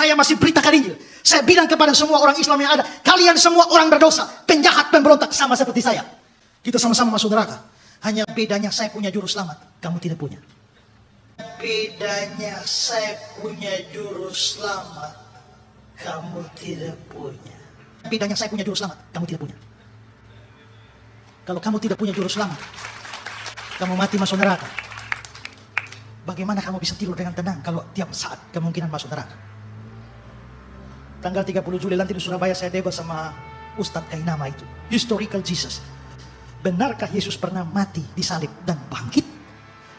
saya masih beritakan Injil. Saya bilang kepada semua orang Islam yang ada, kalian semua orang berdosa, penjahat, pemberontak, sama seperti saya. Kita sama-sama masuk neraka. Hanya bedanya saya punya juru selamat, kamu tidak punya. Bedanya saya punya juru selamat, kamu tidak punya. Bedanya saya punya juru selamat, kamu tidak punya. Kalau kamu tidak punya juru selamat, kamu mati masuk neraka. Bagaimana kamu bisa tidur dengan tenang kalau tiap saat kemungkinan masuk neraka? Tanggal 30 Juli nanti di Surabaya saya debat sama Ustadz Kainama itu. Historical Jesus. Benarkah Yesus pernah mati, disalib, dan bangkit?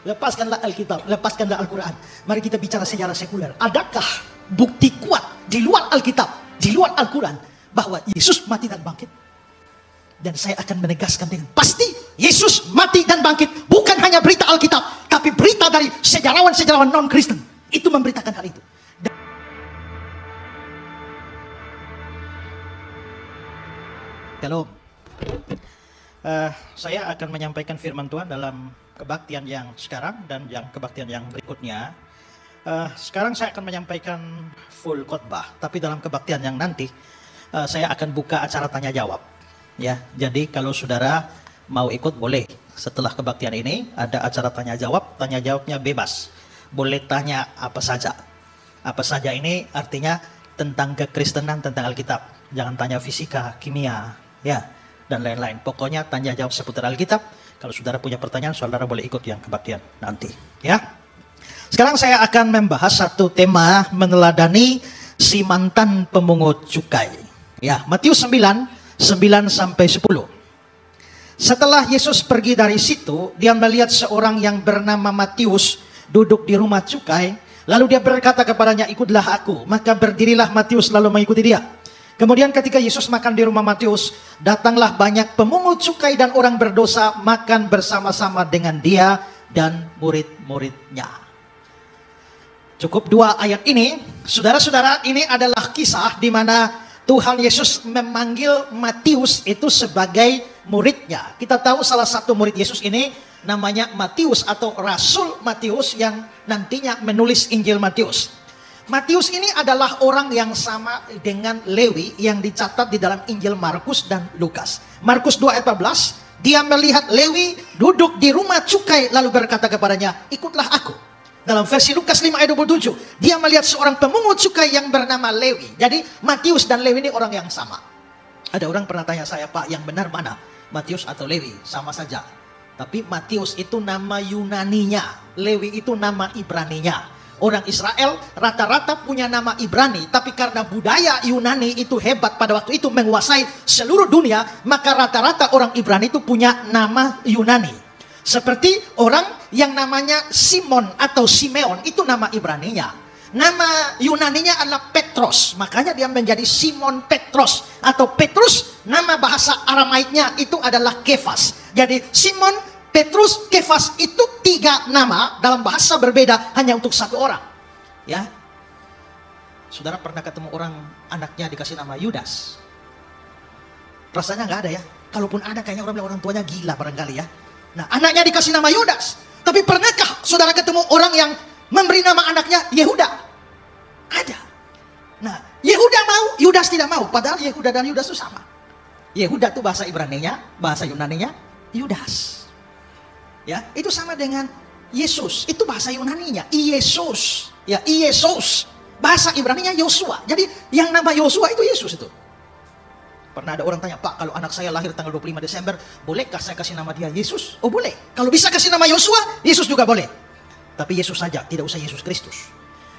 Lepaskanlah Alkitab, lepaskanlah Al-Quran. Mari kita bicara sejarah sekuler. Adakah bukti kuat di luar Alkitab, di luar Al-Quran, bahwa Yesus mati dan bangkit? Dan saya akan menegaskan dengan pasti, Yesus mati dan bangkit. Bukan hanya berita Alkitab, tapi berita dari sejarawan-sejarawan non-Kristen. Itu memberitakan hal itu. Halo. Saya akan menyampaikan firman Tuhan dalam kebaktian yang sekarang dan yang kebaktian yang berikutnya. Sekarang saya akan menyampaikan full khotbah, tapi dalam kebaktian yang nanti saya akan buka acara tanya jawab. Ya, jadi kalau saudara mau ikut boleh. Setelah kebaktian ini ada acara tanya jawabnya bebas. Boleh tanya apa saja. Apa saja ini artinya tentang kekristenan, tentang Alkitab. Jangan tanya fisika, kimia, ya, dan lain-lain. Pokoknya tanya jawab seputar Alkitab. Kalau saudara punya pertanyaan, saudara boleh ikut yang kebaktian nanti, ya. Sekarang saya akan membahas satu tema meneladani si mantan pemungut cukai. Ya, Matius 9:9-10. Setelah Yesus pergi dari situ, dia melihat seorang yang bernama Matius duduk di rumah cukai. Lalu dia berkata kepadanya, ikutlah aku. Maka berdirilah Matius lalu mengikuti dia. Kemudian ketika Yesus makan di rumah Matius, datanglah banyak pemungut cukai dan orang berdosa makan bersama-sama dengan dia dan murid-muridnya. Cukup 2 ayat ini, saudara-saudara, ini adalah kisah di mana Tuhan Yesus memanggil Matius itu sebagai muridnya. Kita tahu salah satu murid Yesus ini namanya Matius atau Rasul Matius yang nantinya menulis Injil Matius. Matius ini adalah orang yang sama dengan Lewi yang dicatat di dalam Injil Markus dan Lukas. Markus 2 ayat 14, dia melihat Lewi duduk di rumah cukai lalu berkata kepadanya, ikutlah aku. Dalam versi Lukas 5 ayat 27, dia melihat seorang pemungut cukai yang bernama Lewi. Jadi Matius dan Lewi ini orang yang sama. Ada orang pernah tanya saya, Pak, yang benar mana? Matius atau Lewi? Sama saja. Tapi Matius itu nama Yunaninya, Lewi itu nama Ibraninya. Orang Israel rata-rata punya nama Ibrani, tapi karena budaya Yunani itu hebat pada waktu itu menguasai seluruh dunia, maka rata-rata orang Ibrani itu punya nama Yunani. Seperti orang yang namanya Simon atau Simeon, itu nama Ibraninya. Nama Yunaninya adalah Petros, makanya dia menjadi Simon Petros atau Petrus. Nama bahasa Aramaiknya itu adalah Kefas. Jadi Simon, Petrus, Kefas itu 3 nama dalam bahasa berbeda hanya untuk satu orang. Ya, saudara pernah ketemu orang anaknya dikasih nama Yudas? Rasanya nggak ada ya. Kalaupun ada kayaknya orang bilang orang tuanya gila barangkali ya. Nah, anaknya dikasih nama Yudas. Tapi pernahkah saudara ketemu orang yang memberi nama anaknya Yehuda? Ada. Nah, Yehuda mau, Yudas tidak mau. Padahal Yehuda dan Yudas itu sama. Yehuda itu bahasa Ibraninya, bahasa Yunaninya Yudas. Ya, itu sama dengan Yesus. Itu bahasa Yunaninya Yesus. Ya, Yesus. Bahasa Ibraninya Yosua. Jadi yang nama Yosua itu Yesus itu. Pernah ada orang tanya, Pak, kalau anak saya lahir tanggal 25 Desember, bolehkah saya kasih nama dia Yesus? Oh, boleh. Kalau bisa kasih nama Yosua, Yesus juga boleh. Tapi Yesus saja, tidak usah Yesus Kristus.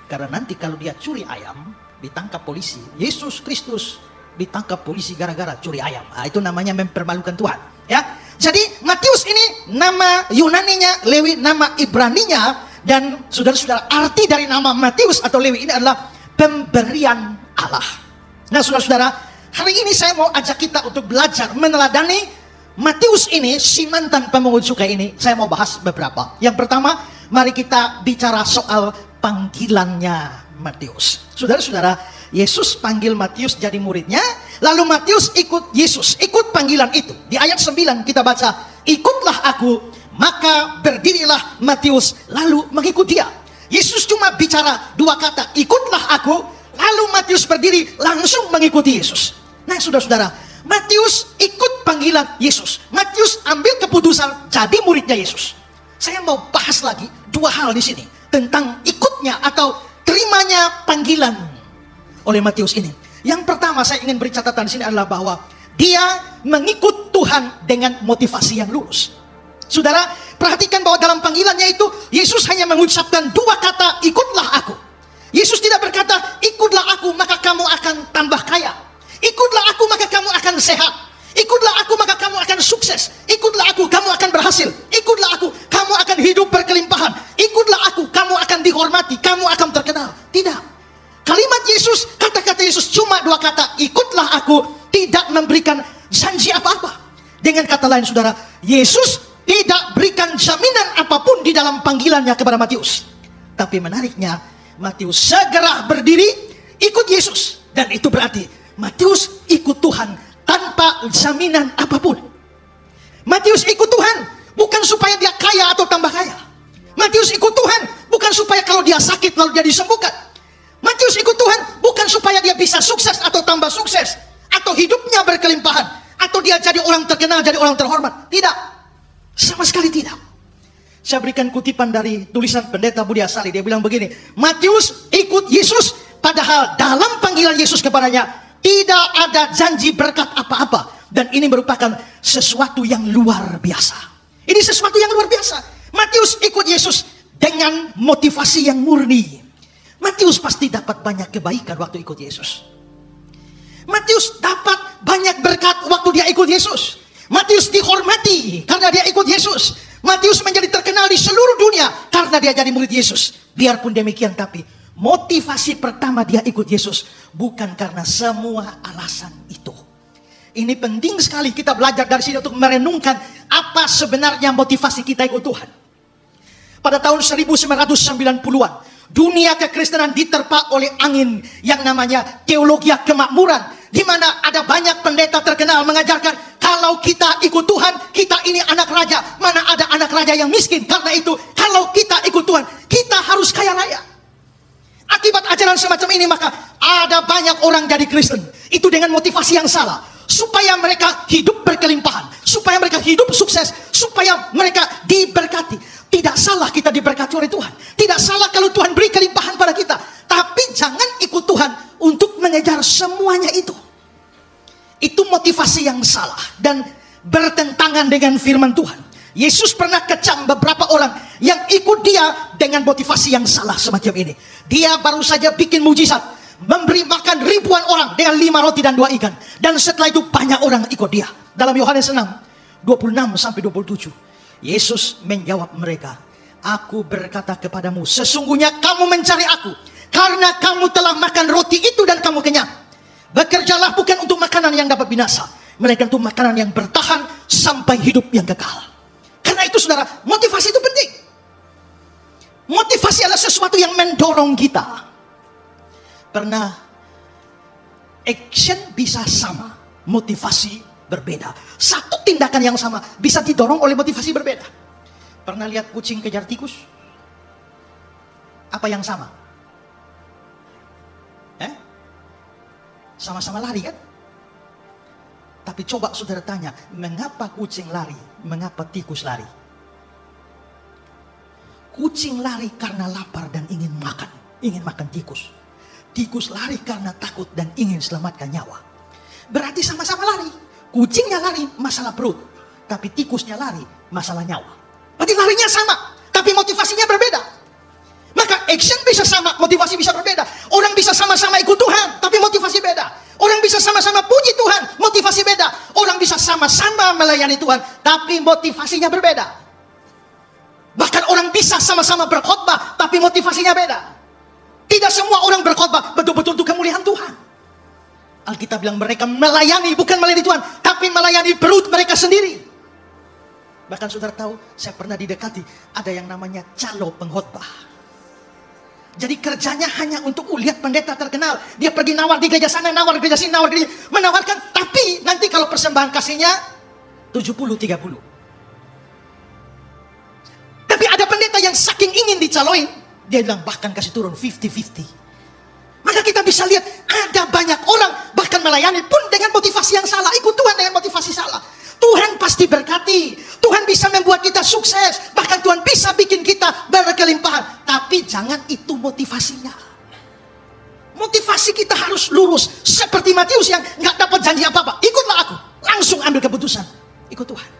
Karena nanti kalau dia curi ayam, ditangkap polisi. Yesus Kristus ditangkap polisi gara-gara curi ayam. Nah, itu namanya mempermalukan Tuhan. Ya. Jadi Matius ini nama Yunaninya, Lewi nama Ibraninya. Dan saudara-saudara, arti dari nama Matius atau Lewi ini adalah pemberian Allah. Nah, saudara-saudara, hari ini saya mau ajak kita untuk belajar meneladani Matius ini, si mantan pemungut cukai ini. Saya mau bahas beberapa. Yang pertama, mari kita bicara soal panggilannya Matius. Saudara-saudara, Yesus panggil Matius jadi muridnya, lalu Matius ikut Yesus, ikut panggilan itu. Di ayat 9 kita baca, ikutlah aku, maka berdirilah Matius lalu mengikut dia. Yesus cuma bicara 2 kata, ikutlah aku, Lalu Matius berdiri langsung mengikuti Yesus. Nah saudara-saudara, Matius ikut panggilan Yesus. Matius ambil keputusan jadi muridnya Yesus. Saya mau bahas lagi dua hal di sini tentang ikutnya atau terimanya panggilan oleh Matius ini. Yang pertama saya ingin beri catatan di sini adalah bahwa dia mengikut Tuhan dengan motivasi yang lurus. Saudara, perhatikan bahwa dalam panggilannya itu Yesus hanya mengucapkan dua kata, ikutlah aku. Yesus tidak berkata, ikutlah aku maka kamu akan tambah kaya. Ikutlah aku maka kamu akan sehat. Ikutlah aku maka kamu akan sukses. Ikutlah aku kamu akan berhasil. Ikutlah aku kamu akan hidup berkelimpahan. Ikutlah aku kamu akan dihormati. Kamu akan terkenal. Tidak. Kalimat Yesus, kata-kata Yesus cuma dua kata, ikutlah aku, tidak memberikan janji apa-apa. Dengan kata lain saudara, Yesus tidak berikan jaminan apapun di dalam panggilannya kepada Matius. Tapi menariknya, Matius segera berdiri ikut Yesus. Dan itu berarti Matius ikut Tuhan tanpa jaminan apapun. Matius ikut Tuhan bukan supaya dia kaya atau tambah kaya. Matius ikut Tuhan bukan supaya kalau dia sakit lalu dia disembuhkan. Matius ikut Tuhan bukan supaya dia bisa sukses atau tambah sukses, atau hidupnya berkelimpahan, atau dia jadi orang terkenal, jadi orang terhormat. Tidak. Sama sekali tidak. Saya berikan kutipan dari tulisan pendeta Budi Asali. Dia bilang begini, Matius ikut Yesus, padahal dalam panggilan Yesus kepadanya tidak ada janji berkat apa-apa. Dan ini merupakan sesuatu yang luar biasa. Ini sesuatu yang luar biasa. Matius ikut Yesus dengan motivasi yang murni. Matius pasti dapat banyak kebaikan waktu ikut Yesus. Matius dapat banyak berkat waktu dia ikut Yesus. Matius dihormati karena dia ikut Yesus. Matius menjadi terkenal di seluruh dunia karena dia jadi murid Yesus. Biarpun demikian, tapi motivasi pertama dia ikut Yesus bukan karena semua alasan itu. Ini penting sekali kita belajar dari sini untuk merenungkan apa sebenarnya motivasi kita ikut Tuhan. Pada tahun 1990-an, dunia kekristenan diterpa oleh angin yang namanya teologi kemakmuran, di mana ada banyak pendeta terkenal mengajarkan kalau kita ikut Tuhan, kita ini anak raja. Mana ada anak raja yang miskin? Karena itu, kalau kita ikut Tuhan, kita harus kaya raya. Akibat ajaran semacam ini, maka ada banyak orang jadi Kristen. Itu dengan motivasi yang salah. Supaya mereka hidup berkelimpahan. Supaya mereka hidup sukses. Supaya mereka diberkati. Tidak salah kita diberkati oleh Tuhan. Tidak salah kalau Tuhan beri kelimpahan pada kita. Tapi jangan ikut Tuhan untuk mengejar semuanya itu. Itu motivasi yang salah dan bertentangan dengan firman Tuhan. Yesus pernah kecam beberapa orang yang ikut dia dengan motivasi yang salah semacam ini. Dia baru saja bikin mujizat, memberi makan ribuan orang dengan 5 roti dan 2 ikan. Dan setelah itu banyak orang ikut dia. Dalam Yohanes 6, 26-27. Yesus menjawab mereka, aku berkata kepadamu, sesungguhnya kamu mencari aku karena kamu telah makan roti itu dan kamu kenyang. Bekerjalah bukan untuk makanan yang dapat binasa, melainkan untuk makanan yang bertahan sampai hidup yang kekal. Karena itu saudara, motivasi itu penting. Motivasi adalah sesuatu yang mendorong kita. Pernah action bisa sama, motivasi berbeda. Satu tindakan yang sama bisa didorong oleh motivasi berbeda. Pernah lihat kucing kejar tikus? Apa yang sama? Sama-sama lari kan? Tapi coba saudara tanya, mengapa kucing lari? Mengapa tikus lari? Kucing lari karena lapar dan ingin makan tikus. Tikus lari karena takut dan ingin selamatkan nyawa. Berarti sama-sama lari. Kucingnya lari masalah perut, tapi tikusnya lari masalah nyawa. Berarti larinya sama, tapi motivasinya berbeda. Maka action bisa sama, motivasi bisa berbeda. Orang bisa sama-sama ikut Tuhan, tapi motivasi beda. Orang bisa sama-sama puji Tuhan, motivasi beda. Orang bisa sama-sama melayani Tuhan, tapi motivasinya berbeda. Bahkan orang bisa sama-sama berkhotbah, tapi motivasinya beda. Tidak semua orang berkhotbah betul-betul untuk kemuliaan Tuhan. Alkitab bilang mereka melayani, bukan melayani Tuhan, tapi melayani perut mereka sendiri. Bahkan saudara tahu, saya pernah didekati, ada yang namanya calo pengkhotbah. Jadi kerjanya hanya untuk lihat pendeta terkenal. Dia pergi nawar di gereja sana, nawar di gereja sini, nawar di gereja, menawarkan. Tapi nanti kalau persembahan kasihnya 70-30. Tapi ada pendeta yang saking ingin dicaloin, dia bilang bahkan kasih turun 50-50. Maka kita bisa lihat ada banyak orang bahkan melayani pun dengan motivasi yang salah. Ikut Tuhan dengan motivasi salah. Tuhan pasti berkati. Tuhan bisa membuat kita sukses. Bahkan Tuhan bisa bikin kita berkelimpahan. Tapi jangan itu motivasinya. Motivasi kita harus lurus. Seperti Matius yang gak dapat janji apa-apa. Ikutlah aku. Langsung ambil keputusan. Ikut Tuhan.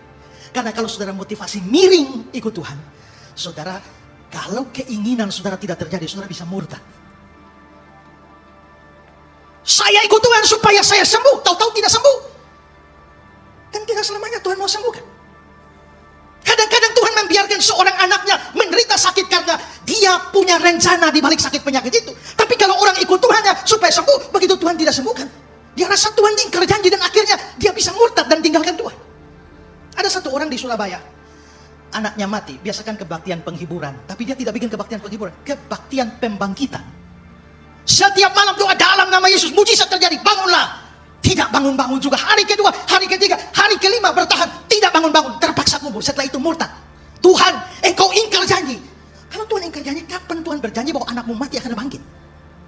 Karena kalau saudara motivasi miring ikut Tuhan. Saudara, kalau keinginan saudara tidak terjadi, saudara bisa murtad. Saya ikut Tuhan supaya saya sembuh. Tahu-tahu tidak sembuh. Kan tidak selamanya Tuhan mau sembuhkan. Kadang-kadang Tuhan membiarkan seorang anaknya menderita sakit karena dia punya rencana di balik sakit penyakit itu. Tapi kalau orang ikut Tuhannya supaya sembuh, begitu Tuhan tidak sembuhkan, dia rasa Tuhan ingkar janji dan akhirnya dia bisa murtad dan tinggalkan Tuhan. Ada satu orang di Surabaya, anaknya mati, biasakan kebaktian penghiburan, tapi dia tidak bikin kebaktian penghiburan, kebaktian pembangkitan. Setiap malam doa dalam nama Yesus, mujizat terjadi, bangunlah. Tidak bangun-bangun juga. Hari kedua, hari ketiga, hari kelima bertahan. Tidak bangun-bangun. Terpaksa kubur. Setelah itu murtad. Tuhan, engkau ingkar janji. Kalau Tuhan ingkar janji, kapan Tuhan berjanji bahwa anakmu mati akan bangkit?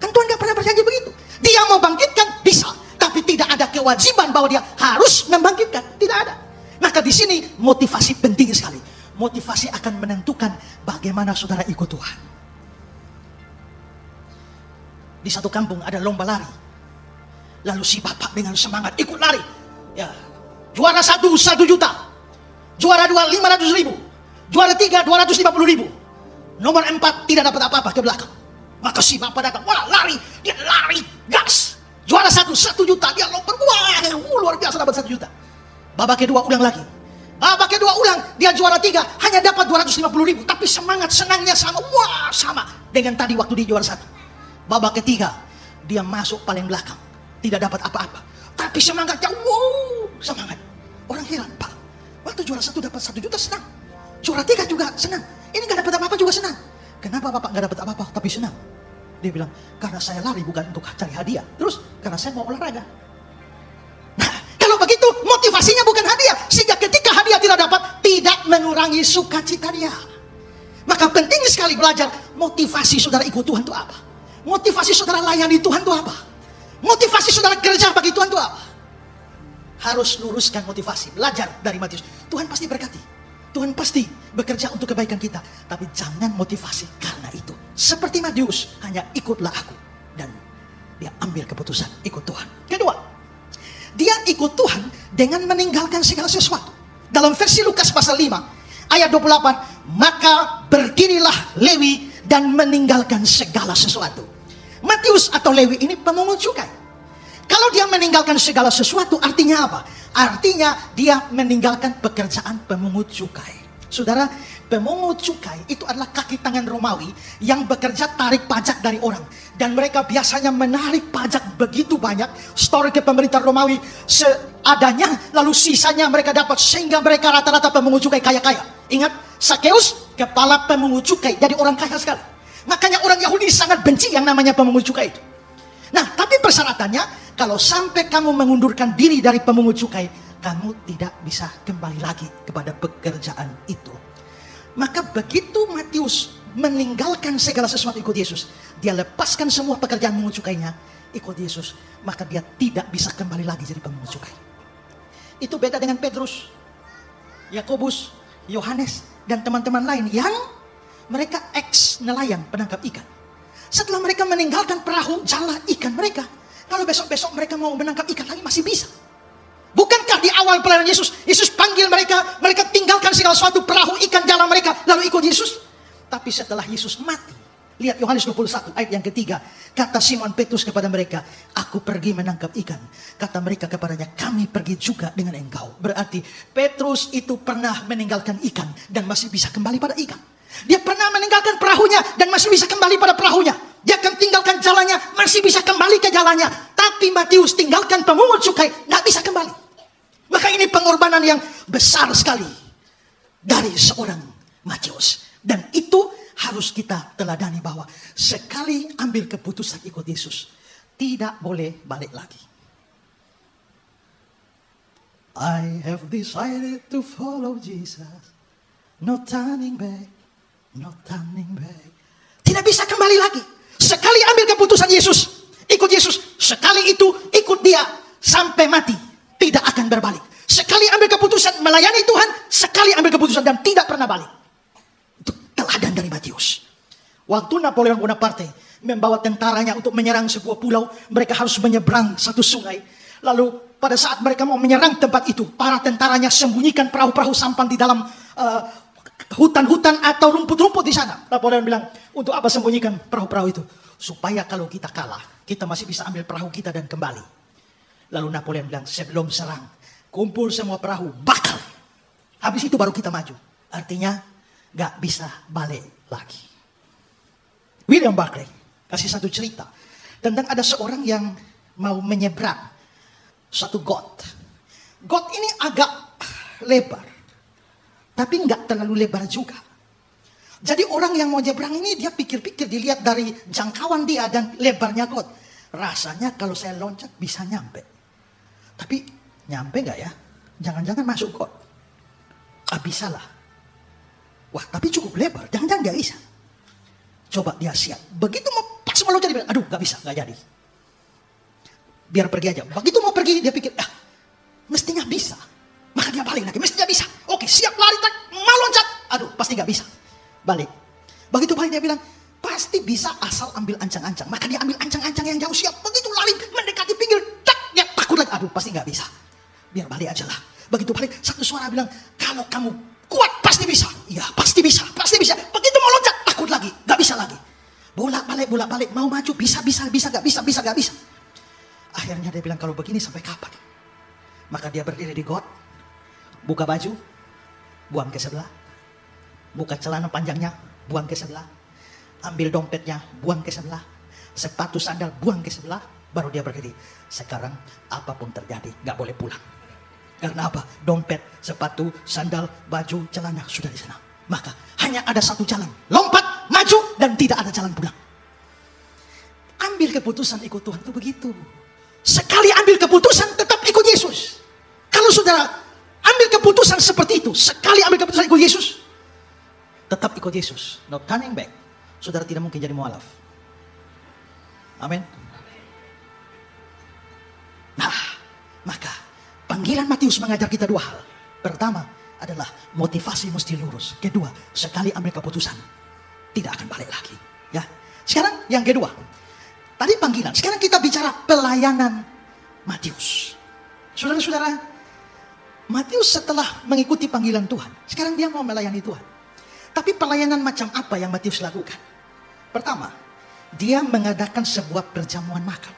Kan Tuhan gak pernah berjanji begitu. Dia mau bangkitkan, bisa. Tapi tidak ada kewajiban bahwa dia harus membangkitkan. Tidak ada. Maka di sini motivasi penting sekali. Motivasi akan menentukan bagaimana saudara ikut Tuhan. Di satu kampung ada lomba lari. Lalu si bapak dengan semangat ikut lari. Ya, juara 1 juta. Juara 2 500.000. Juara 3 250.000. Nomor 4 tidak dapat apa-apa ke belakang. Maka si bapak datang, wah lari, dia lari gas. Juara 1 juta, dia lompat, wah luar biasa dapat 1 juta. Babak kedua ulang lagi. Babak kedua ulang, dia juara 3 hanya dapat 250.000. Tapi semangat senangnya sama, wah sama dengan tadi waktu di juara 1. Babak ketiga, dia masuk paling belakang. Tidak dapat apa-apa. Tapi semangatnya, wow, semangat. Orang heran, Pak. Waktu juara 1 dapat 1 juta senang. Juara 3 juga senang. Ini gak dapat apa-apa juga senang. Kenapa Bapak gak dapat apa-apa tapi senang? Dia bilang, karena saya lari bukan untuk cari hadiah. Terus, karena saya mau olahraga. Nah, kalau begitu motivasinya bukan hadiah. Sehingga ketika hadiah tidak dapat, tidak mengurangi sukacita dia. Maka penting sekali belajar motivasi saudara ikut Tuhan itu apa. Motivasi saudara layani Tuhan itu apa. Motivasi saudara kerja bagi Tuhan itu apa? Harus luruskan motivasi. Belajar dari Matius. Tuhan pasti berkati. Tuhan pasti bekerja untuk kebaikan kita. Tapi jangan motivasi karena itu. Seperti Matius, hanya ikutlah aku. Dan dia ambil keputusan ikut Tuhan. Kedua, dia ikut Tuhan dengan meninggalkan segala sesuatu. Dalam versi Lukas pasal 5 ayat 28, maka berdirilah Lewi dan meninggalkan segala sesuatu. Matius atau Lewi ini pemungut cukai. Kalau dia meninggalkan segala sesuatu, artinya apa? Artinya dia meninggalkan pekerjaan pemungut cukai. Saudara, pemungut cukai itu adalah kaki tangan Romawi yang bekerja tarik pajak dari orang. Dan mereka biasanya menarik pajak begitu banyak, store ke pemerintah Romawi seadanya, lalu sisanya mereka dapat. Sehingga mereka rata-rata pemungut cukai kaya-kaya. Ingat, Sakeus kepala pemungut cukai, jadi orang kaya sekali. Makanya orang Yahudi sangat benci yang namanya pemungut cukai itu. Nah, tapi persyaratannya, kalau sampai kamu mengundurkan diri dari pemungut cukai, kamu tidak bisa kembali lagi kepada pekerjaan itu. Maka begitu Matius meninggalkan segala sesuatu ikut Yesus, dia lepaskan semua pekerjaan pemungut cukainya, ikut Yesus, maka dia tidak bisa kembali lagi jadi pemungut cukai. Itu beda dengan Petrus, Yakobus, Yohanes, dan teman-teman lain yang mereka ex-nelayan penangkap ikan. Setelah mereka meninggalkan perahu jala ikan mereka, kalau besok-besok mereka mau menangkap ikan lagi masih bisa. Bukankah di awal pelayanan Yesus, Yesus panggil mereka, mereka tinggalkan segala sesuatu, perahu, ikan, jala mereka, lalu ikut Yesus. Tapi setelah Yesus mati, lihat Yohanes 21 ayat yang ketiga, kata Simon Petrus kepada mereka, aku pergi menangkap ikan. Kata mereka kepadanya, kami pergi juga dengan engkau. Berarti Petrus itu pernah meninggalkan ikan dan masih bisa kembali pada ikan. Dia pernah meninggalkan perahunya dan masih bisa kembali pada perahunya. Dia akan tinggalkan jalannya, masih bisa kembali ke jalannya. Tapi Matius tinggalkan pemungut cukai, nggak bisa kembali. Maka ini pengorbanan yang besar sekali dari seorang Matius. Dan itu harus kita teladani bahwa sekali ambil keputusan ikut Yesus, tidak boleh balik lagi. I have decided to follow Jesus. No turning back. No turning back. Tidak bisa kembali lagi. Sekali ambil keputusan Yesus, Ikut Yesus, sekali itu ikut dia sampai mati, tidak akan berbalik. Sekali ambil keputusan melayani Tuhan, sekali ambil keputusan dan tidak pernah balik. Itu teladan dari Matius. Waktu Napoleon Bonaparte membawa tentaranya untuk menyerang sebuah pulau, mereka harus menyeberang satu sungai. Lalu pada saat mereka mau menyerang tempat itu, para tentaranya sembunyikan perahu-perahu sampan di dalam hutan-hutan atau rumput-rumput di sana. Napoleon bilang, untuk apa sembunyikan perahu-perahu itu? Supaya kalau kita kalah, kita masih bisa ambil perahu kita dan kembali. Lalu Napoleon bilang, sebelum serang, kumpul semua perahu, bakar. Habis itu baru kita maju. Artinya, gak bisa balik lagi. William Barclay kasih satu cerita tentang ada seorang yang mau menyeberang satu got. Got ini agak lebar, tapi nggak terlalu lebar juga. Jadi orang yang mau nyebrang ini dia pikir-pikir, dilihat dari jangkauan dia dan lebarnya got. Rasanya kalau saya loncat bisa nyampe. Tapi nyampe nggak ya? Jangan-jangan masuk got. Bisa lah. Wah, tapi cukup lebar. Jangan-jangan nggak bisa. Coba dia siap. Begitu mau pas mau loncat, dia bilang, aduh nggak bisa, nggak jadi. Biar pergi aja. Begitu mau pergi, dia pikir, mestinya bisa. Maka dia balik lagi, mestinya bisa. Oke, siap lari, mau loncat. Aduh, pasti nggak bisa. Balik. Begitu balik dia bilang, pasti bisa asal ambil ancang-ancang. Maka dia ambil ancang-ancang yang jauh, siap. Begitu lari, mendekati pinggir, dia takut lagi. Aduh, pasti nggak bisa. Biar balik aja lah. Begitu balik, satu suara bilang, kalau kamu kuat, pasti bisa. Iya, pasti bisa, pasti bisa. Begitu mau loncat, takut lagi, nggak bisa lagi. Bolak-balik, mau maju, bisa, nggak bisa. Akhirnya dia bilang, kalau begini sampai kapan? Maka dia berdiri di got, buka baju, buang ke sebelah. Buka celana panjangnya, buang ke sebelah. Ambil dompetnya, buang ke sebelah. Sepatu sandal, buang ke sebelah. Baru dia berdiri. Sekarang apapun terjadi, gak boleh pulang. Karena apa? Dompet, sepatu, sandal, baju, celana sudah di sana. Maka hanya ada satu jalan. Lompat, maju, dan tidak ada jalan pulang. Ambil keputusan ikut Tuhan itu begitu. Sekali ambil keputusan, tetap ikut Yesus. Kalau saudara ambil keputusan seperti itu, sekali ambil keputusan ikut Yesus, tetap ikut Yesus. No turning back. Saudara tidak mungkin jadi mualaf. Amin. Nah, maka panggilan Matius mengajar kita dua hal. Pertama adalah motivasi mesti lurus. Kedua, sekali ambil keputusan, tidak akan balik lagi. Ya. Sekarang yang kedua. Tadi panggilan, sekarang kita bicara pelayanan Matius. Saudara-saudara, Matius setelah mengikuti panggilan Tuhan, sekarang dia mau melayani Tuhan. Tapi pelayanan macam apa yang Matius lakukan? Pertama, dia mengadakan sebuah perjamuan makan.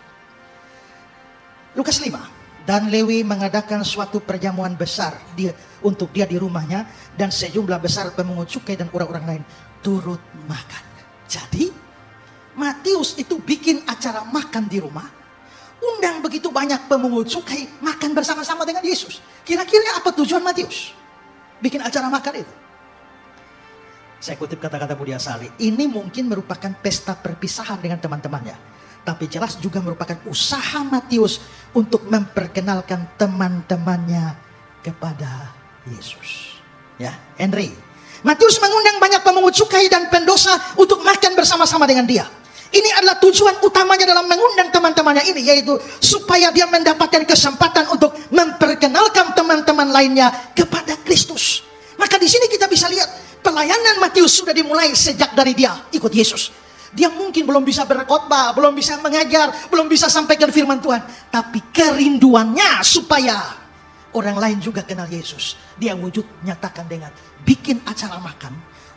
Lukas 5, dan Lewi mengadakan suatu perjamuan besar untuk dia di rumahnya, dan sejumlah besar pemungut cukai dan orang-orang lain turut makan. Jadi Matius itu bikin acara makan di rumah, undang begitu banyak pemungut cukai makan bersama-sama dengan Yesus. Kira-kira apa tujuan Matius bikin acara makan itu? Saya kutip kata-kata Budia Sali, ini mungkin merupakan pesta perpisahan dengan teman-temannya, tapi jelas juga merupakan usaha Matius untuk memperkenalkan teman-temannya kepada Yesus. Ya, Henry. Matius mengundang banyak pemungut cukai dan pendosa untuk makan bersama-sama dengan dia. Ini adalah tujuan utamanya dalam mengundang teman-temannya ini, yaitu supaya dia mendapatkan kesempatan untuk memperkenalkan teman-teman lainnya kepada Kristus. Maka di sini kita bisa lihat pelayanan Matius sudah dimulai sejak dari dia ikut Yesus. Dia mungkin belum bisa berkhotbah, belum bisa mengajar, belum bisa sampaikan firman Tuhan, tapi kerinduannya supaya orang lain juga kenal Yesus, dia wujud nyatakan dengan bikin acara makan,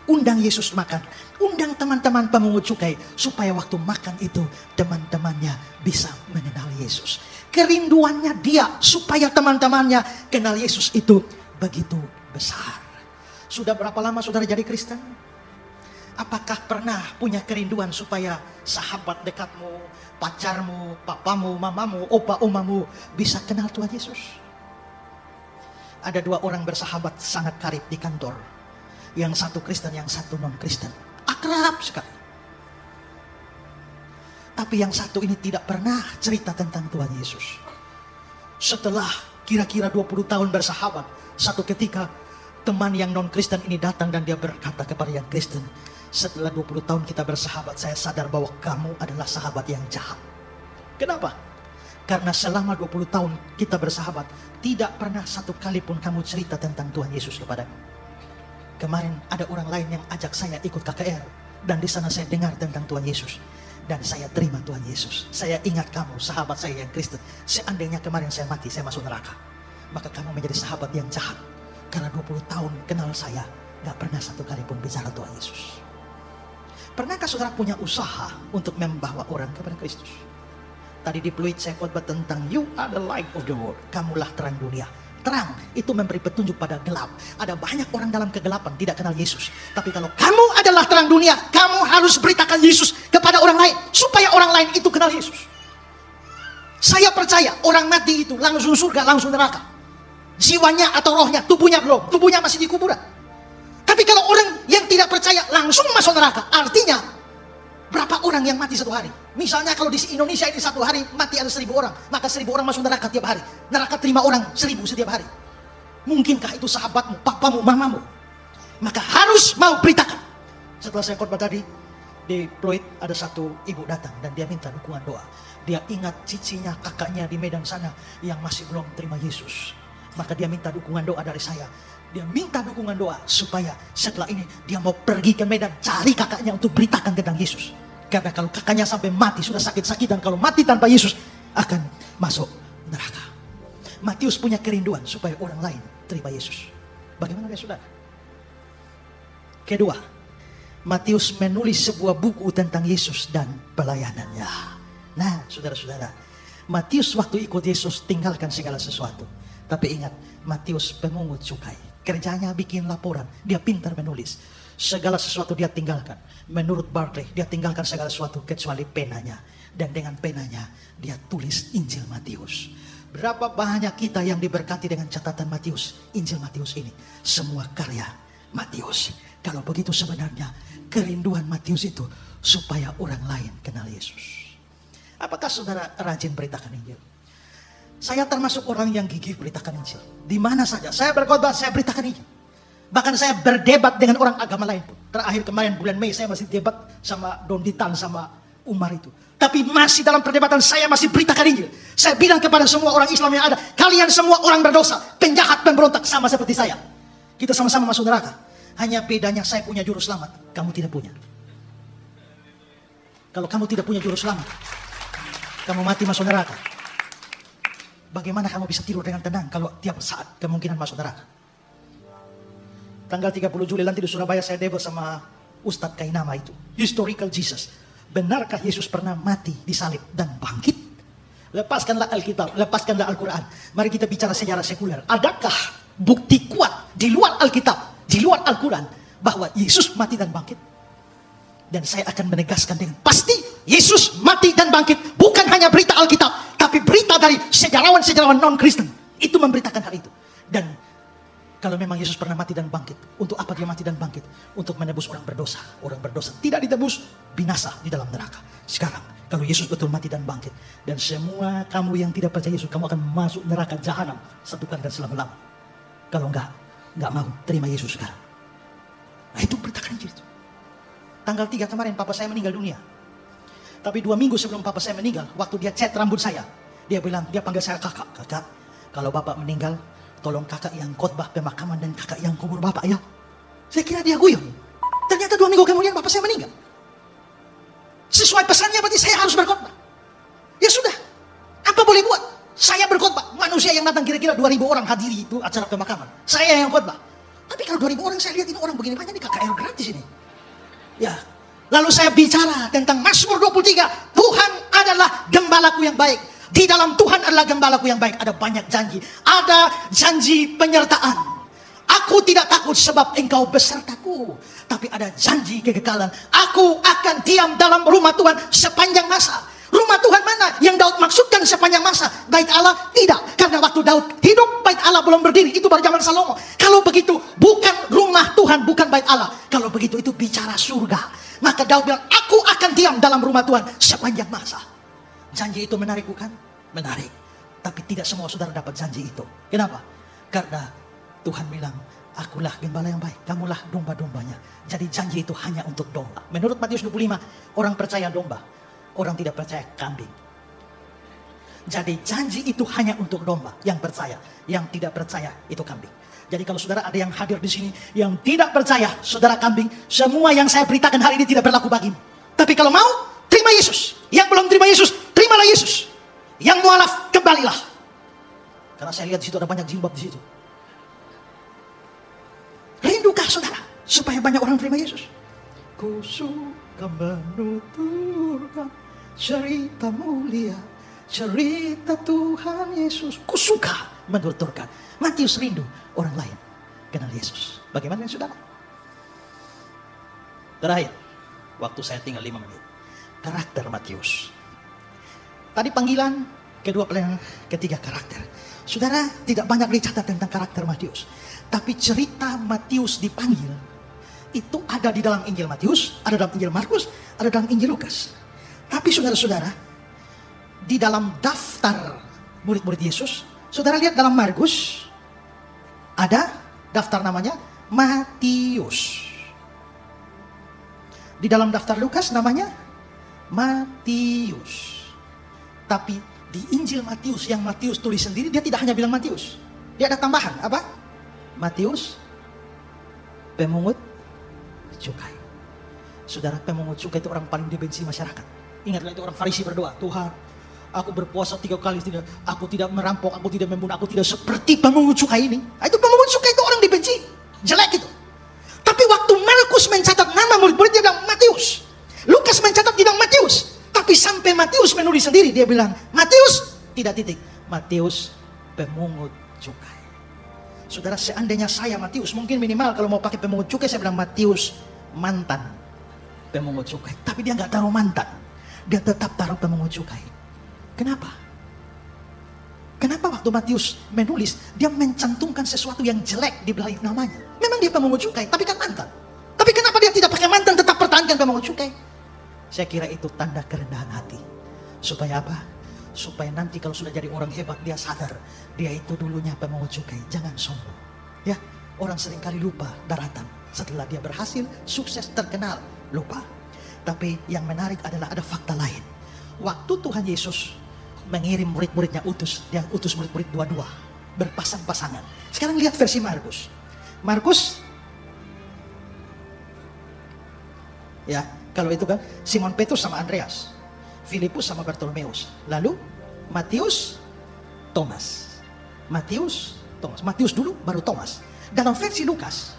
undang Yesus makan, undang teman-teman pemungut cukai, supaya waktu makan itu teman-temannya bisa mengenal Yesus. Kerinduannya dia supaya teman-temannya kenal Yesus itu begitu besar. Sudah berapa lama saudara jadi Kristen? Apakah pernah punya kerinduan supaya sahabat dekatmu, pacarmu, papamu, mamamu, opa, omamu bisa kenal Tuhan Yesus? Ada dua orang bersahabat sangat karib di kantor. Yang satu Kristen, yang satu non-Kristen. Akrab sekali. Tapi yang satu ini tidak pernah cerita tentang Tuhan Yesus. Setelah kira-kira 20 tahun bersahabat, satu ketika teman yang non-Kristen ini datang dan dia berkata kepada yang Kristen, setelah 20 tahun kita bersahabat, saya sadar bahwa kamu adalah sahabat yang jahat. Kenapa? Karena selama 20 tahun kita bersahabat, tidak pernah satu kali pun kamu cerita tentang Tuhan Yesus kepadaku. Kemarin ada orang lain yang ajak saya ikut KKR, dan di sana saya dengar tentang Tuhan Yesus. Dan saya terima Tuhan Yesus. Saya ingat kamu, sahabat saya yang Kristen. Seandainya kemarin saya mati, saya masuk neraka, maka kamu menjadi sahabat yang jahat. Karena 20 tahun kenal saya, gak pernah satu kali pun bicara Tuhan Yesus. Pernahkah saudara punya usaha untuk membawa orang kepada Kristus? Tadi di Pluit saya khotbah tentang you are the light of the world. Kamulah terang dunia. Terang itu memberi petunjuk pada gelap. Ada banyak orang dalam kegelapan tidak kenal Yesus. Tapi kalau kamu adalah terang dunia, kamu harus beritakan Yesus kepada orang lain, supaya orang lain itu kenal Yesus. Saya percaya orang mati itu langsung surga, langsung neraka. Jiwanya atau rohnya, tubuhnya belum. Tubuhnya masih di kuburan. Tapi kalau orang yang tidak percaya langsung masuk neraka, artinya berapa orang yang mati satu hari? Misalnya kalau di Indonesia ini satu hari mati ada 1.000 orang, maka 1.000 orang masuk neraka tiap hari. Neraka terima orang 1.000 setiap hari. Mungkinkah itu sahabatmu, papamu, mamamu? Maka harus mau beritakan. Setelah saya khotbah tadi, di Pluit ada satu ibu datang dan dia minta dukungan doa. Dia ingat cicinya, kakaknya di Medan sana yang masih belum terima Yesus. Maka dia minta dukungan doa dari saya. Dia minta dukungan doa supaya setelah ini dia mau pergi ke Medan, cari kakaknya untuk beritakan tentang Yesus. Karena kalau kakaknya sampai mati sudah sakit-sakitan, kalau mati tanpa Yesus akan masuk neraka. Matius punya kerinduan supaya orang lain terima Yesus. Bagaimana ya saudara? Kedua, Matius menulis sebuah buku tentang Yesus dan pelayanannya. Nah saudara-saudara, Matius waktu ikut Yesus tinggalkan segala sesuatu. Tapi ingat, Matius pemungut cukai. Kerjanya bikin laporan, dia pintar menulis. Segala sesuatu dia tinggalkan. Menurut Barclay, dia tinggalkan segala sesuatu kecuali penanya. Dan dengan penanya, dia tulis Injil Matius. Berapa banyak kita yang diberkati dengan catatan Matius, Injil Matius ini. Semua karya Matius. Kalau begitu sebenarnya, kerinduan Matius itu supaya orang lain kenal Yesus. Apakah saudara rajin beritakan Injil? Saya termasuk orang yang gigih beritakan Injil. Di mana saja saya berkhotbah, saya beritakan Injil. Bahkan saya berdebat dengan orang agama lain pun. Terakhir kemarin bulan Mei saya masih debat sama Donditan, sama Umar itu. Tapi masih dalam perdebatan saya masih beritakan Injil. Saya bilang kepada semua orang Islam yang ada, kalian semua orang berdosa, penjahat, pemberontak, sama seperti saya. Kita sama-sama masuk neraka. Hanya bedanya saya punya juru selamat, kamu tidak punya. Kalau kamu tidak punya juru selamat, kamu mati masuk neraka. Bagaimana kamu bisa tidur dengan tenang kalau tiap saat kemungkinan masuk neraka? Tanggal 30 Juli nanti di Surabaya saya debat sama Ustadz Kainama itu. Historical Jesus. Benarkah Yesus pernah mati, disalib, dan bangkit? Lepaskanlah Alkitab, lepaskanlah Al-Quran. Mari kita bicara sejarah sekuler. Adakah bukti kuat di luar Alkitab, di luar Al-Quran, bahwa Yesus mati dan bangkit? Dan saya akan menegaskan dengan pasti, Yesus mati dan bangkit. Bukan hanya berita Alkitab, tapi berita dari sejarawan-sejarawan non-Kristen. Itu memberitakan hal itu. Dan kalau memang Yesus pernah mati dan bangkit, untuk apa dia mati dan bangkit? Untuk menebus orang berdosa. Orang berdosa tidak ditebus, binasa di dalam neraka. Sekarang, kalau Yesus betul mati dan bangkit, dan semua kamu yang tidak percaya Yesus, kamu akan masuk neraka jahanam satu kali dan selama-lama. Kalau enggak mau terima Yesus sekarang. Nah itu beritakan Injil. Tanggal 3 kemarin papa saya meninggal dunia. Tapi 2 minggu sebelum papa saya meninggal, waktu dia cat rambut saya, dia bilang, dia panggil saya kakak. Kakak, kalau bapak meninggal, tolong kakak yang khotbah pemakaman dan kakak yang kubur bapak ya. Saya kira dia guyon. Ternyata 2 minggu kemudian bapak saya meninggal. Sesuai pesannya berarti saya harus berkhotbah. Ya sudah, apa boleh buat? Saya berkhotbah. Manusia yang datang kira-kira 2.000 orang hadiri itu acara pemakaman. Saya yang khotbah. Tapi kalau 2.000 orang saya lihat ini orang begini banyak, ini KKR gratis ini. Ya, lalu saya bicara tentang Mazmur 23. Tuhan adalah gembalaku yang baik. Di dalam Tuhan adalah gembalaku yang baik. Ada banyak janji. Ada janji penyertaan. Aku tidak takut sebab engkau besertaku. Tapi ada janji kekekalan. Aku akan diam dalam rumah Tuhan sepanjang masa. Rumah Tuhan mana yang Daud maksudkan sepanjang masa? Bait Allah? Tidak. Karena waktu Daud hidup, bait Allah belum berdiri. Itu baru zaman Salomo. Kalau begitu, bukan rumah Tuhan, bukan bait Allah. Kalau begitu, itu bicara surga. Maka Daud bilang, aku akan diam dalam rumah Tuhan sepanjang masa. Janji itu menarik bukan? Menarik. Tapi tidak semua saudara dapat janji itu. Kenapa? Karena Tuhan bilang, akulah gembala yang baik, kamulah domba-dombanya. Jadi janji itu hanya untuk domba. Menurut Matius 25, orang percaya domba. Orang tidak percaya kambing. Jadi janji itu hanya untuk domba yang percaya. Yang tidak percaya itu kambing. Jadi kalau saudara ada yang hadir di sini yang tidak percaya, saudara kambing, semua yang saya beritakan hari ini tidak berlaku bagimu. Tapi kalau mau, terima Yesus. Yang belum terima Yesus, terimalah Yesus. Yang mualaf, kembalilah. Karena saya lihat di situ ada banyak jilbab di situ. Rindukah saudara supaya banyak orang terima Yesus? Ku suka menuturkan cerita mulia, cerita Tuhan Yesus. Ku suka menuturkan. Matius rindu orang lain kenal Yesus. Bagaimana saudara? Terakhir, waktu saya tinggal 5 menit. Karakter Matius. Tadi panggilan, kedua pelayanan, ketiga karakter. Saudara, tidak banyak dicatat tentang karakter Matius. Tapi cerita Matius dipanggil, itu ada di dalam Injil Matius, ada dalam Injil Markus, ada dalam Injil Lukas. Tapi saudara-saudara, di dalam daftar murid-murid Yesus, saudara lihat dalam Markus, ada daftar namanya Matius. Di dalam daftar Lukas namanya Matius. Tapi di Injil Matius yang Matius tulis sendiri, dia tidak hanya bilang Matius. Dia ada tambahan, apa? Matius, pemungut cukai. Saudara, pemungut cukai itu orang paling dibenci masyarakat. Ingatlah itu orang Farisi berdoa, Tuhan, aku berpuasa 3 kali, aku tidak merampok, aku tidak membunuh, aku tidak seperti pemungut cukai ini. Itu pemungut cukai itu orang dibenci, jelek itu. Tapi waktu Markus mencatat nama murid-murid, dia bilang Matius. Lukas mencatat dia bilang Matius. Tapi sampai Matius menulis sendiri, dia bilang Matius, tidak titik. Matius pemungut cukai. Saudara, seandainya saya Matius, mungkin minimal kalau mau pakai pemungut cukai, saya bilang Matius mantan pemungut cukai. Tapi dia nggak taruh mantan, dia tetap taruh pemungut cukai. Kenapa? Kenapa waktu Matius menulis, dia mencantumkan sesuatu yang jelek di belakang namanya? Memang dia pemungut cukai, tapi kan mantan. Tapi kenapa dia tidak pakai mantan, tetap pertahankan pemungut cukai? Saya kira itu tanda kerendahan hati. Supaya apa? Supaya nanti kalau sudah jadi orang hebat, dia sadar dia itu dulunya pemungut cukai. Jangan sombong. Ya, orang seringkali lupa daratan. Setelah dia berhasil, sukses, terkenal, lupa. Tapi yang menarik adalah ada fakta lain. Waktu Tuhan Yesus mengirim murid-muridnya dia utus murid-murid dua-dua, berpasang-pasangan. Sekarang lihat versi Markus. Markus, ya, kalau itu kan Simon Petrus sama Andreas, Filipus sama Bartolomeus, lalu Matius, Thomas. Matius, Thomas. Matius dulu baru Thomas. Dalam versi Lukas,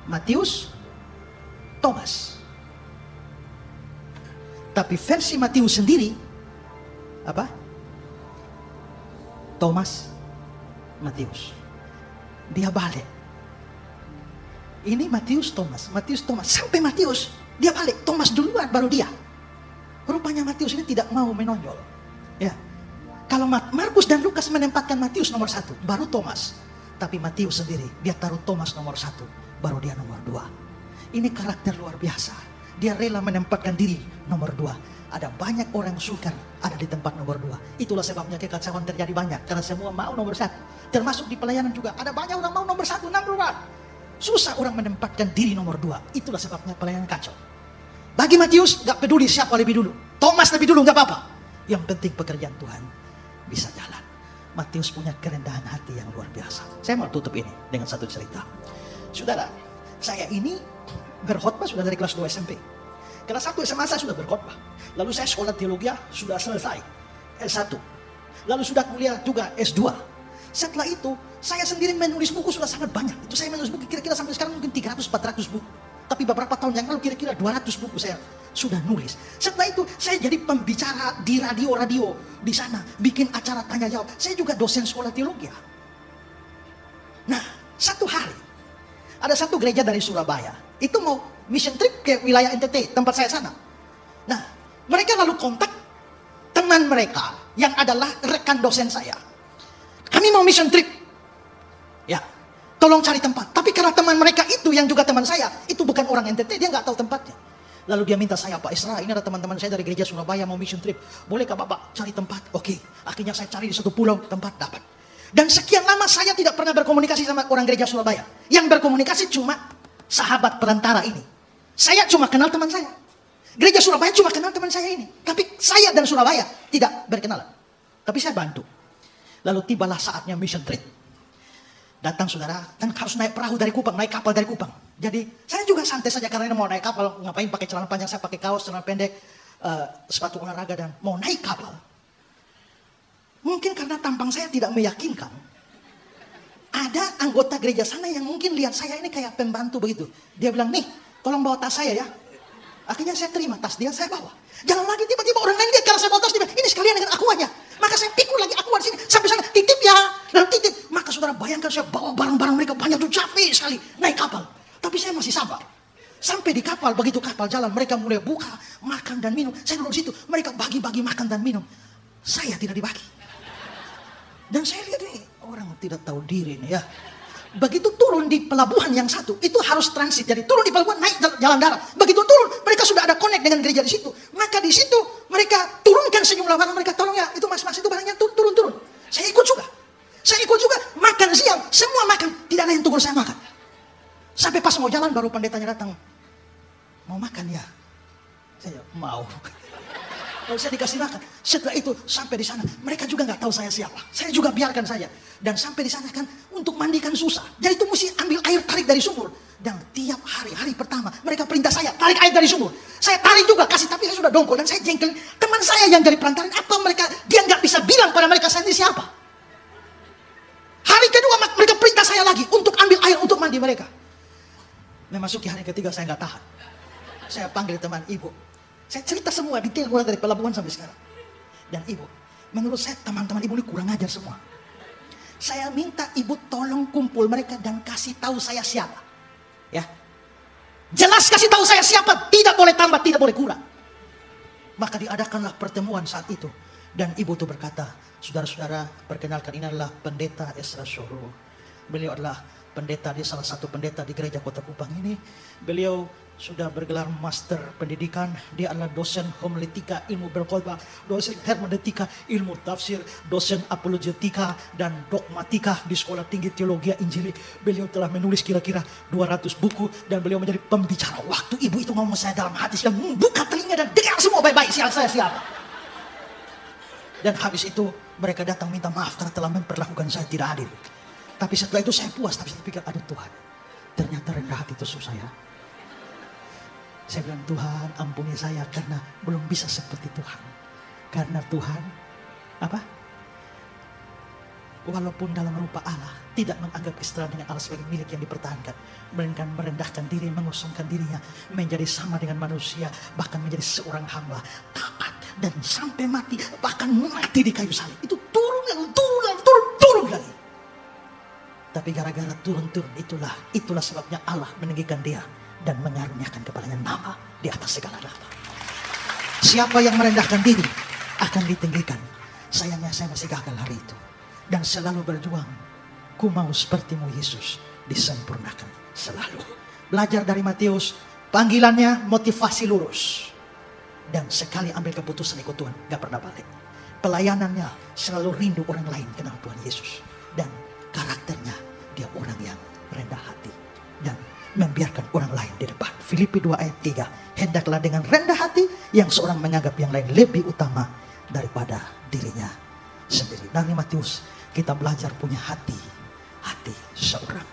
Matius, Thomas. Tapi versi Matius sendiri apa? Thomas, Matius. Dia balik. Ini Matius, Thomas, Matius, Thomas, sampai Matius dia balik. Thomas duluan baru dia. Rupanya Matius ini tidak mau menonjol. Ya. Kalau Markus dan Lukas menempatkan Matius nomor 1, baru Thomas. Tapi Matius sendiri, dia taruh Thomas nomor 1, baru dia nomor 2. Ini karakter luar biasa. Dia rela menempatkan diri nomor 2. Ada banyak orang sukar ada di tempat nomor 2. Itulah sebabnya kekacauan terjadi banyak. Karena semua mau nomor 1. Termasuk di pelayanan juga. Ada banyak orang mau nomor 1, nomor 2. Susah orang menempatkan diri nomor 2. Itulah sebabnya pelayanan kacau. Bagi Matius, gak peduli siapa lebih dulu. Thomas lebih dulu, gak apa-apa. Yang penting pekerjaan Tuhan bisa jalan. Matius punya kerendahan hati yang luar biasa. Saya mau tutup ini dengan satu cerita. Saudara, saya ini berkhotbah sudah dari kelas 2 SMP. Kelas 1 SMA saya sudah berkhotbah. Lalu saya sekolah teologi sudah selesai, S1. Lalu sudah kuliah juga S2. Setelah itu, saya sendiri menulis buku sudah sangat banyak. Itu saya menulis buku kira-kira sampai sekarang mungkin 300-400 buku. Tapi beberapa tahun yang lalu kira-kira 200 buku saya sudah nulis. Setelah itu saya jadi pembicara di radio-radio di sana, bikin acara tanya jawab. Saya juga dosen sekolah teologi. Nah, satu hari ada satu gereja dari Surabaya. Itu mau mission trip ke wilayah NTT, tempat saya sana. Nah, mereka lalu kontak teman mereka yang adalah rekan dosen saya. Kami mau mission trip. Ya, tolong cari tempat. Tapi karena teman mereka itu yang juga teman saya, itu bukan orang NTT, dia nggak tahu tempatnya. Lalu dia minta saya, Pak Isra, ini ada teman-teman saya dari gereja Surabaya mau mission trip. Bolehkah Bapak cari tempat? Oke. Akhirnya saya cari di satu pulau tempat, dapat. Dan sekian lama saya tidak pernah berkomunikasi sama orang gereja Surabaya. Yang berkomunikasi cuma sahabat perantara ini. Saya cuma kenal teman saya. Gereja Surabaya cuma kenal teman saya ini. Tapi saya dan Surabaya tidak berkenalan. Tapi saya bantu. Lalu tibalah saatnya mission trip. Datang saudara, kan harus naik perahu dari Kupang, naik kapal dari Kupang. Jadi saya juga santai saja karena mau naik kapal, ngapain pakai celana panjang, saya pakai kaos, celana pendek, sepatu olahraga dan mau naik kapal. Mungkin karena tampang saya tidak meyakinkan. Ada anggota gereja sana yang mungkin lihat saya ini kayak pembantu begitu. Dia bilang, nih tolong bawa tas saya ya. Akhirnya saya terima tas dia, saya bawa. Jalan lagi tiba-tiba orang lain lihat kalau saya bawa tas, dia bilang, ini sekalian dengan akuannya. Maka saya pikul lagi akuan di sini, sampai sana, titip ya. Dan titip, maka saudara bayangkan saya bawa barang-barang mereka banyak tuh, capek sekali naik kapal. Tapi saya masih sabar. Sampai di kapal, begitu kapal jalan, mereka mulai buka, makan dan minum. Saya duduk di situ, mereka bagi-bagi makan dan minum. Saya tidak dibagi. Dan saya lihat ini, orang tidak tahu diri nih ya. Begitu turun di pelabuhan yang satu, itu harus transit. Jadi turun di pelabuhan, naik jalan darat. Begitu turun, mereka sudah ada connect dengan gereja di situ. Maka di situ mereka turunkan sejumlah barang mereka. Tolong ya, itu mas-mas itu barangnya turun. Saya ikut juga. Saya ikut juga, makan siang, semua makan. Tidak ada yang tunggu saya makan. Sampai pas mau jalan, baru pendetanya datang. Mau makan ya? Saya mau. Lalu saya dikasih makan. Setelah itu sampai di sana, mereka juga nggak tahu saya siapa. Saya juga biarkan saja. Dan sampai di sana kan untuk mandikan susah. Jadi itu mesti ambil air tarik dari sumur. Dan tiap hari pertama mereka perintah saya tarik air dari sumur. Saya tarik juga kasih, tapi saya sudah dongkol dan saya jengkel. Teman saya yang jadi perantaran, apa mereka? Dia nggak bisa bilang pada mereka saya ini siapa. Hari kedua mereka perintah saya lagi untuk ambil air untuk mandi mereka. Memasuki hari ketiga saya nggak tahan. Saya panggil teman ibu. Saya cerita semua detail mulai dari pelabuhan sampai sekarang. Dan ibu, menurut saya teman-teman ibu ini kurang ajar semua. Saya minta ibu tolong kumpul mereka dan kasih tahu saya siapa. Ya, jelas kasih tahu saya siapa. Tidak boleh tambah, tidak boleh kurang. Maka diadakanlah pertemuan saat itu. Dan ibu itu berkata, saudara-saudara, perkenalkan ini adalah pendeta Esra Syuhru. Beliau adalah pendeta di salah satu pendeta di gereja Kota Kupang ini. Beliau sudah bergelar master pendidikan. Dia adalah dosen homiletika, ilmu berkhotbah, dosen hermeneutika, ilmu tafsir, dosen apologetika dan dogmatika di Sekolah Tinggi Teologi Injili. Beliau telah menulis kira-kira 200 buku dan beliau menjadi pembicara. Waktu ibu itu ngomong, saya dalam hati sedang membuka telinga dan dengar semua baik-baik saya siapa. Dan habis itu mereka datang minta maaf karena telah memperlakukan saya tidak adil. Tapi setelah itu saya puas, tapi saya pikir, aduh Tuhan, ternyata rendah hati itu susah ya. Saya bilang, Tuhan ampuni saya karena belum bisa seperti Tuhan. Karena Tuhan, walaupun dalam rupa Allah, tidak menganggap Israel dengan Allah sebagai milik yang dipertahankan. Melainkan merendahkan diri, mengosongkan dirinya, menjadi sama dengan manusia, bahkan menjadi seorang hamba, taat dan sampai mati, bahkan mati di kayu salib. Itu turun lagi. Tapi gara-gara turun-turun itulah sebabnya Allah meninggikan dia dan mengaruniakan kepadanya nama di atas segala nama. Siapa yang merendahkan diri akan ditinggikan. Sayangnya saya masih gagal hari itu. Dan selalu berjuang. Ku mau sepertimu Yesus, disempurnakan selalu. Belajar dari Matius, panggilannya motivasi lurus. Dan sekali ambil keputusan ikut Tuhan, gak pernah balik. Pelayanannya selalu rindu orang lain kenal Tuhan Yesus. Dan karakternya dia orang yang rendah hati dan membiarkan orang lain di depan. Filipi 2 ayat 3. Hendaklah dengan rendah hati yang seorang menganggap yang lain lebih utama daripada dirinya sendiri. Dari Matius kita belajar punya hati seorang